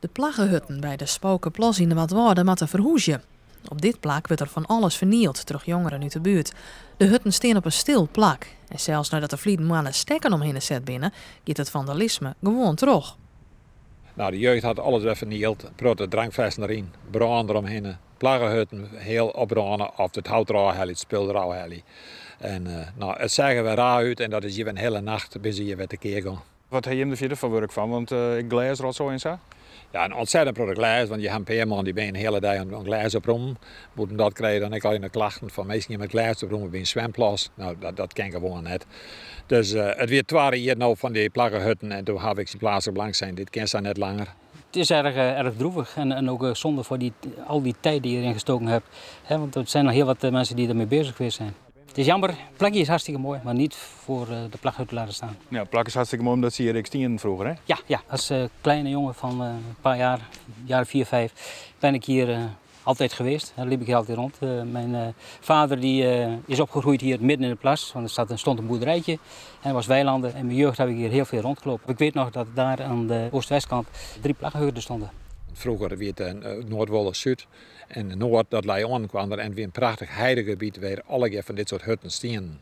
De plaggenhutten bij de Spokenplas in de Watwoarden moeten verhoezen. Op dit plak wordt er van alles vernield, terug jongeren uit de buurt. De hutten staan op een stil plak. En zelfs nadat de vliegen mannen stekken omheen zet binnen, gaat het vandalisme gewoon terug. Nou, de jeugd had alles weer vernield. Protte drankfesten erin, branden eromheen, plaggenhutten heel opbranden of het houtrouwheli, het speelrouwheli. En het zeggen we raar uit en dat is hier een hele nacht bis je weer tekeer gaan. Wat heb je hem er voor werk van? Want ik glas er al zo in zo. Ja, een ontzettend product glas, want je hebt een paar man die een hele dag aan glas oprommen. Moeten dat krijgen dan ik al in de klachten van mensen met glas oprommen bij een zwemplas. Nou, dat kan gewoon net. Dus het weer 2 jaar nou van die plaggenhutten en toen heb ik die plaatselijk belang zijn. Dit kent ze net langer. Het is erg droevig en ook zonde voor al die tijd die je erin gestoken hebt. Want er zijn nog heel wat mensen die ermee bezig geweest zijn. Het is jammer, het plakje is hartstikke mooi, maar niet voor de plaghut te laten staan. Ja, het plak is hartstikke mooi omdat ze hier XT'en vroeger, hè? Ja, als kleine jongen van een paar jaar 4, 5, ben ik hier altijd geweest. Daar liep ik hier altijd rond. Mijn vader is opgegroeid hier midden in de plas, want er stond een boerderijtje en er was weilanden. En in mijn jeugd heb ik hier heel veel rondgelopen. Ik weet nog dat daar aan de oost-westkant 3 plaggenhutten stonden. Vroeger werd het Noordwolle Zuid en Noord, dat lei aan kwam er en weer een prachtig heidegebied waar alle keer van dit soort hutten staan.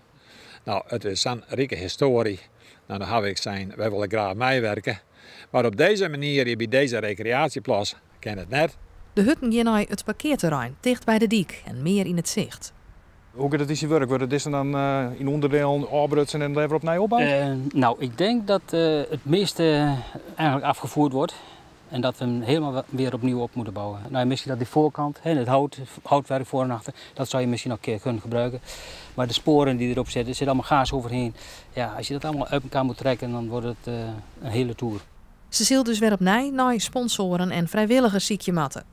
Nou, het is een rijke historie. Nou, dan heb ik zijn, wij willen graag meewerken. Maar op deze manier, bij deze recreatieplaats, kan het net. De hutten gaan naar het parkeerterrein, dicht bij de diek en meer in het zicht. Hoe gaat het is werk? Wordt het dan in onderdelen afbrutsen en er opnieuw opbouwen? Nou, ik denk dat het meeste eigenlijk afgevoerd wordt. En dat we hem helemaal weer opnieuw op moeten bouwen. Nou, misschien dat die voorkant, het houtwerk voor en achter, dat zou je misschien nog een keer kunnen gebruiken. Maar de sporen die erop zitten, er zit allemaal gaas overheen. Ja, als je dat allemaal uit elkaar moet trekken, dan wordt het een hele tour. Ze zullen dus weer opnieuw naar sponsoren en vrijwilligers ziekje matten.